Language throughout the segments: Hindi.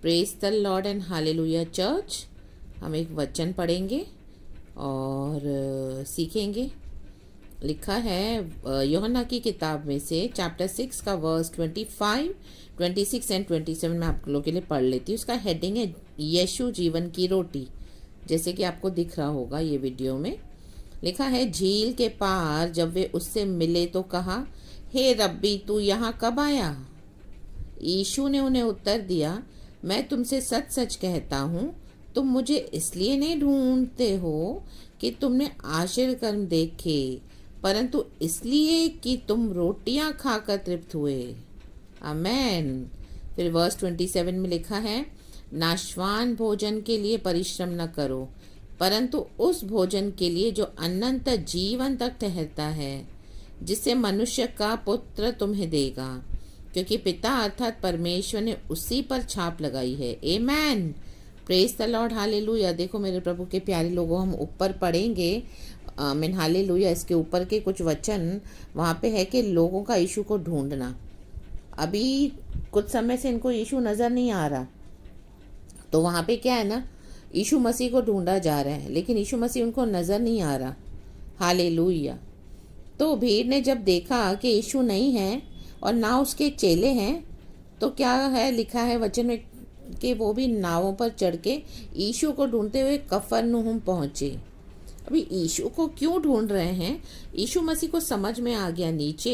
Praise the Lord and hallelujah church. हम एक वचन पढ़ेंगे और सीखेंगे। लिखा है यूहन्ना की किताब में से चैप्टर 6 का वर्स 25, 26 एंड 27 मैं आप लोगों के लिए पढ़ लेती हूँ। उसका हेडिंग है यीशु जीवन की रोटी। जैसे कि आपको दिख रहा होगा ये वीडियो में लिखा है, झील के पार जब वे उससे मिले तो कहा, हे रब्बी तू यहाँ कब आया? यीशु ने उन्हें उत्तर दिया, मैं तुमसे सच सच कहता हूँ, तुम मुझे इसलिए नहीं ढूंढते हो कि तुमने आश्चर्य कर्म देखे, परंतु इसलिए कि तुम रोटियां खाकर तृप्त हुए। आमेन। फिर वर्स 27 में लिखा है, नाशवान भोजन के लिए परिश्रम न करो, परंतु उस भोजन के लिए जो अनंत जीवन तक ठहरता है, जिसे मनुष्य का पुत्र तुम्हें देगा, क्योंकि पिता अर्थात परमेश्वर ने उसी पर छाप लगाई है। Amen. Praise the lord, hallelujah. देखो मेरे प्रभु के प्यारे लोगों, हम ऊपर पढ़ेंगे आमीन हालेलुया। इसके ऊपर के कुछ वचन वहाँ पे है कि लोगों का यीशु को ढूंढना। अभी कुछ समय से इनको यीशु नज़र नहीं आ रहा, तो वहाँ पे क्या है ना, यीशु मसीह को ढूंढा जा रहा है, लेकिन यीशु मसीह उनको नज़र नहीं आ रहा। हालेलुया। तो भीड़ ने जब देखा कि यीशु नहीं है और ना उसके चेले हैं, तो क्या है लिखा है वचन में कि वो भी नावों पर चढ़ के यीशु को ढूंढते हुए कफरनहूम पहुँचे। अभी यीशु को क्यों ढूंढ रहे हैं? यीशु मसीह को समझ में आ गया नीचे।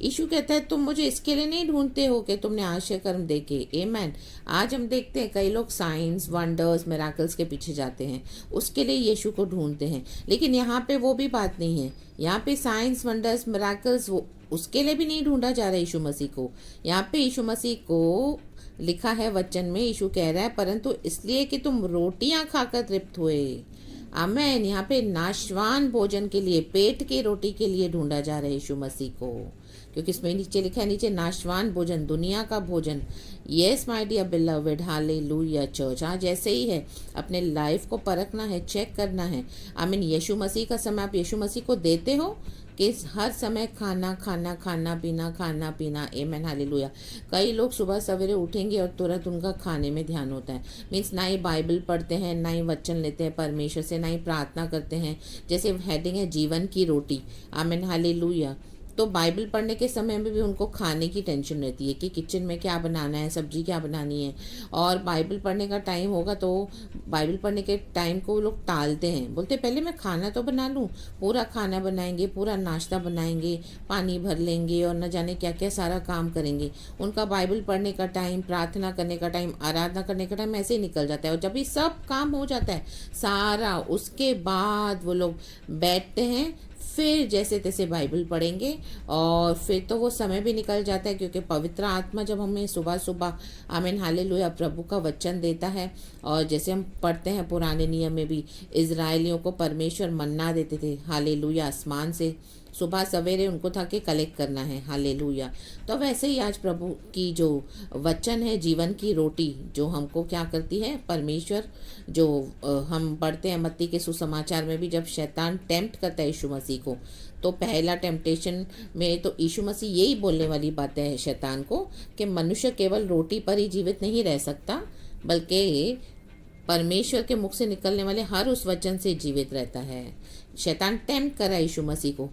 यीशु कहता है, तुम मुझे इसके लिए नहीं ढूंढते हो कि तुमने आश्चर्य कर्म देखे। आमेन। आज हम देखते हैं कई लोग साइंस, वंडर्स, मिराकल्स के पीछे जाते हैं, उसके लिए यीशु को ढूंढते हैं। लेकिन यहाँ पे वो भी बात नहीं है। यहाँ पे साइंस, वंडर्स, मिराकल्स वो उसके लिए भी नहीं ढूंढा जा रहा है यीशु मसीह को। यहाँ पे यीशु मसीह को लिखा है वचन में, यीशु कह रहा है, परंतु इसलिए कि तुम रोटियां खाकर तृप्त हुए। आमेन। यहाँ पे नाशवान भोजन के लिए, पेट की रोटी के लिए ढूंढा जा रहा है यीशु मसीह को, क्योंकि इसमें नीचे लिखा है, नीचे नाशवान भोजन, दुनिया का भोजन। Yes my dear beloved, hallelujah church. आज ऐसे ही है, अपने लाइफ को परखना है, चेक करना है। आमीन। यीशु मसीह का समय आप यीशु मसीह को देते हो कि हर समय खाना खाना खाना पीना खाना पीना। Amen hallelujah. कई लोग सुबह सवेरे उठेंगे और तुरंत उनका खाने में ध्यान होता है। मीन्स ना ही बाइबल पढ़ते हैं, ना ही वचन लेते हैं परमेश्वर से, ना ही प्रार्थना करते हैं। जैसे हेडिंग है जीवन की रोटी। आमीन हालेलुया। तो बाइबल पढ़ने के समय में भी उनको खाने की टेंशन रहती है कि किचन में क्या बनाना है, सब्जी क्या बनानी है। और बाइबल पढ़ने का टाइम होगा तो बाइबल पढ़ने के टाइम को वो लोग टालते हैं, बोलते पहले मैं खाना तो बना लूँ। पूरा खाना बनाएंगे, पूरा नाश्ता बनाएंगे, पानी भर लेंगे और न जाने क्या क्या सारा काम करेंगे। उनका बाइबल पढ़ने का टाइम, प्रार्थना करने का टाइम, आराधना करने का टाइम ऐसे ही निकल जाता है। और जब ये सब काम हो जाता है सारा, उसके बाद वो लोग बैठते हैं, फिर जैसे तैसे बाइबल पढ़ेंगे और फिर तो वो समय भी निकल जाता है, क्योंकि पवित्र आत्मा जब हमें सुबह सुबह आमीन हालेलुया प्रभु का वचन देता है। और जैसे हम पढ़ते हैं पुराने नियम में भी, इजरायलियों को परमेश्वर मन्ना देते थे हालेलुया आसमान से, सुबह सवेरे उनको था कि कलेक्ट करना है हालेलुया। तो वैसे ही आज प्रभु की जो वचन है जीवन की रोटी, जो हमको क्या करती है परमेश्वर, जो हम पढ़ते हैं मत्ती के सुसमाचार में भी, जब शैतान टेम्प्ट करता है यीशु मसीह को, तो पहला टेम्पटेशन में तो यीशु मसीह यही बोलने वाली बात है शैतान को कि मनुष्य केवल रोटी पर ही जीवित नहीं रह सकता, बल्कि परमेश्वर के मुख से निकलने वाले हर उस वचन से जीवित रहता है। शैतान टेम्प्ट करा यीशु मसीह को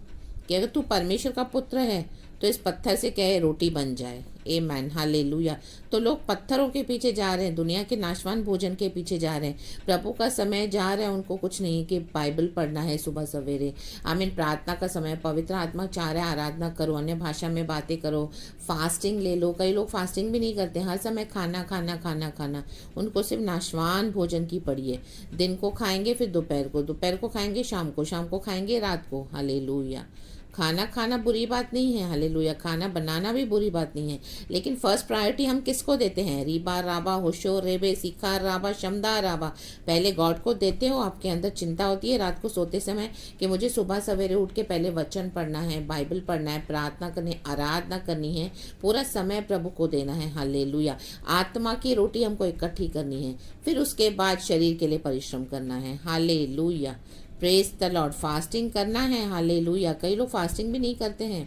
कि अगर तू परमेश्वर का पुत्र है तो इस पत्थर से कहे रोटी बन जाए। Amen hallelujah. तो लोग पत्थरों के पीछे जा रहे हैं, दुनिया के नाशवान भोजन के पीछे जा रहे हैं। प्रभु का समय जा रहा है, उनको कुछ नहीं कि बाइबल पढ़ना है सुबह सवेरे। आमीन। प्रार्थना का समय, पवित्र आत्मा चाह रहा है आराधना करो, अन्य भाषा में बातें करो, फास्टिंग ले लो। कई लोग फास्टिंग भी नहीं करते, हर समय खाना खाना खाना खाना। उनको सिर्फ नाशवान भोजन की पड़ी है। दिन को खाएंगे, फिर दोपहर को खाएंगे, शाम को खाएंगे, रात को। हालेलुया। खाना खाना बुरी बात नहीं है हालेलुया, खाना बनाना भी बुरी बात नहीं है, लेकिन फर्स्ट प्रायोरिटी हम किसको देते हैं? रीबा राबा होशो रेबे सिखा राबा शमदा राबा। पहले गॉड को देते हो। आपके अंदर चिंता होती है रात को सोते समय कि मुझे सुबह सवेरे उठ के पहले वचन पढ़ना है, बाइबल पढ़ना है, प्रार्थना करनी, आराधना करनी है, पूरा समय प्रभु को देना है हालेलुया। आत्मा की रोटी हमको इकट्ठी करनी है, फिर उसके बाद शरीर के लिए परिश्रम करना है hallelujah. Praise the Lord. Fasting करना है हालेलुया। कई लोग फास्टिंग भी नहीं करते हैं।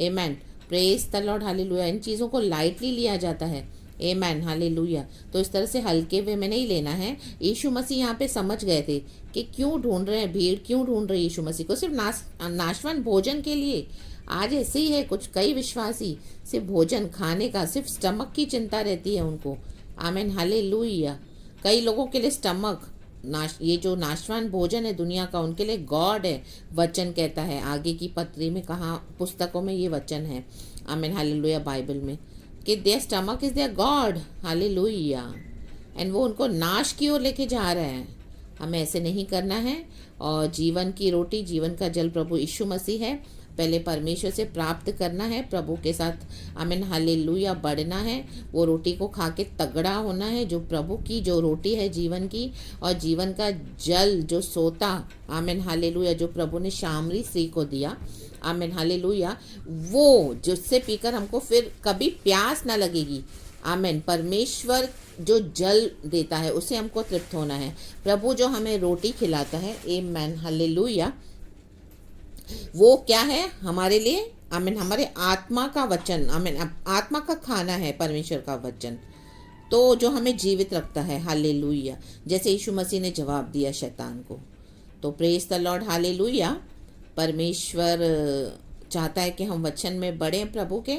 Amen. Praise the lord hallelujah. इन चीज़ों को लाइटली लिया जाता है आमेन, हालेलुया। तो इस तरह से हल्के वे में नहीं लेना है। यीशु मसीह यहाँ पे समझ गए थे कि क्यों ढूंढ रहे हैं, भीड़ क्यों ढूंढ रही है यीशु मसीह को, सिर्फ नाशवान भोजन के लिए। आज ऐसे ही है, कुछ कई विश्वासी सिर्फ भोजन खाने का, सिर्फ स्टमक की चिंता रहती है उनको। आमेन, हालेलुया। कई लोगों के लिए स्टमक ये जो नाशवान भोजन है दुनिया का, उनके लिए गॉड है। वचन कहता है आगे की पत्री में, कहाँ पुस्तकों में ये वचन है, आमेन, हालेलुया, बाइबल में, कि their stomach is their god, hallelujah. And वो उनको नाश की ओर लेके जा रहा है। हमें ऐसे नहीं करना है। और जीवन की रोटी, जीवन का जल प्रभु यीशु मसीह है। पहले परमेश्वर से प्राप्त करना है, प्रभु के साथ, आमीन, हालेलुया, बढ़ना है। वो रोटी को खा के तगड़ा होना है, जो प्रभु की जो रोटी है जीवन की, और जीवन का जल जो सोता, आमीन, हालेलुया, जो प्रभु ने शामरी स्त्री को दिया, आमीन, हालेलुया, वो जिससे पीकर हमको फिर कभी प्यास ना लगेगी। आमीन। परमेश्वर जो जल देता है उसे हमको तृप्त होना है। प्रभु जो हमें रोटी खिलाता है, आमीन, हालेलुया, वो क्या है हमारे लिए, आमीन, हमारे आत्मा का वचन, आमीन, आत्मा का खाना है परमेश्वर का वचन, तो जो हमें जीवित रखता है, हालेलुया। जैसे यीशु मसीह ने जवाब दिया शैतान को। तो प्रेज द लॉर्ड, हालेलुया। परमेश्वर चाहता है कि हम वचन में बढ़ें प्रभु के,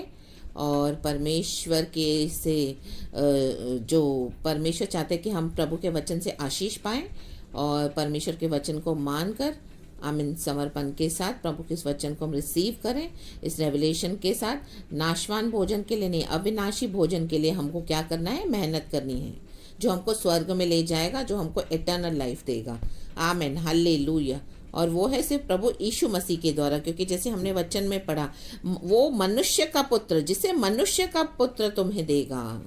और परमेश्वर के से जो परमेश्वर चाहते हैं कि हम प्रभु के वचन से आशीष पाएं, और परमेश्वर के वचन को मानकर, आमीन, समर्पण के साथ प्रभु के इस वचन को हम रिसीव करें, इस रेवलेशन के साथ। नाशवान भोजन के लिए नहीं, अविनाशी भोजन के लिए हमको क्या करना है, मेहनत करनी है, जो हमको स्वर्ग में ले जाएगा, जो हमको इटर्नल लाइफ देगा। आमीन, हालेलुया। और वो है सिर्फ प्रभु यीशु मसीह के द्वारा, क्योंकि जैसे हमने वचन में पढ़ा, वो मनुष्य का पुत्र, जिसे मनुष्य का पुत्र तुम्हें देगा।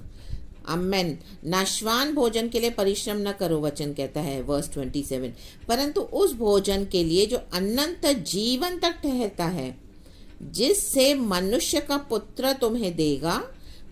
आमेन। नाशवान भोजन के लिए परिश्रम न करो, वचन कहता है, वर्स 27, परंतु उस भोजन के लिए जो अनंत जीवन तक ठहरता है, जिससे मनुष्य का पुत्र तुम्हें देगा,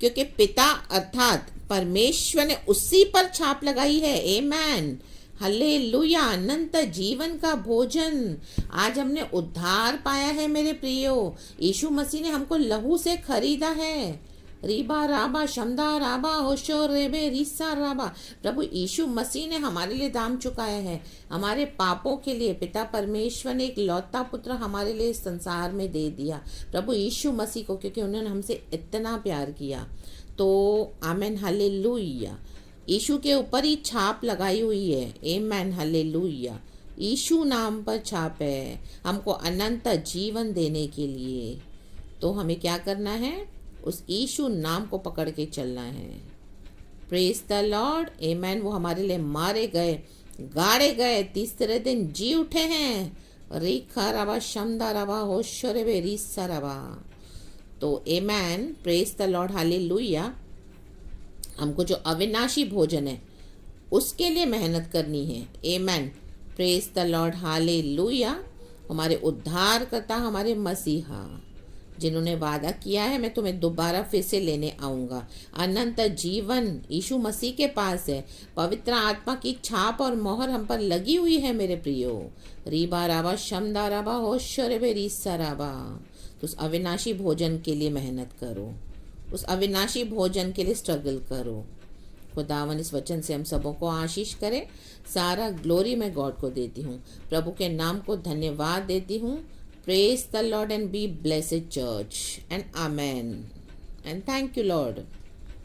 क्योंकि पिता अर्थात परमेश्वर ने उसी पर छाप लगाई है। आमेन, हालेलुया। अनंत जीवन का भोजन आज हमने उद्धार पाया है मेरे प्रियो। यीशु मसीह ने हमको लहू से खरीदा है। रीबा राबा शमदा राबा होशो रेबे रीसा राबा। प्रभु यीशु मसीह ने हमारे लिए दाम चुकाया है, हमारे पापों के लिए। पिता परमेश्वर ने एक लौता पुत्र हमारे लिए इस संसार में दे दिया, प्रभु यीशु मसीह को, क्योंकि उन्होंने हमसे इतना प्यार किया। तो आमेन, हालेलुया। यीशु के ऊपर ही छाप लगाई हुई है। आमेन, हालेलुया। यीशु नाम पर छाप है हमको अनंत जीवन देने के लिए। तो हमें क्या करना है, उस यीशु नाम को पकड़ के चलना है। प्रेज द लॉर्ड, आमेन। वो हमारे लिए मारे गए, गाड़े गए, तीसरे दिन जी उठे हैं। रेखा रवा शमदा रवा होशरे बे रीसा रवा। तो आमेन, प्रेज द लॉर्ड, हालेलुया। हमको जो अविनाशी भोजन है उसके लिए मेहनत करनी है। Amen, praise the lord, hallelujah. हमारे उद्धार करता, हमारे मसीहा, जिन्होंने वादा किया है, मैं तुम्हें दोबारा फिर से लेने आऊँगा। अनंत जीवन यीशु मसीह के पास है। पवित्र आत्मा की छाप और मोहर हम पर लगी हुई है मेरे प्रियो। रीबा राबा शमदा राबा होशरे बे रीसा राबा। तो उस अविनाशी भोजन के लिए मेहनत करो, उस अविनाशी भोजन के लिए स्ट्रगल करो। खुदावन इस वचन से हम सबों को आशीष करे। सारा ग्लोरी मैं गॉड को देती हूँ, प्रभु के नाम को धन्यवाद देती हूँ। Praise the Lord and be blessed, church. And Amen. And thank you, Lord.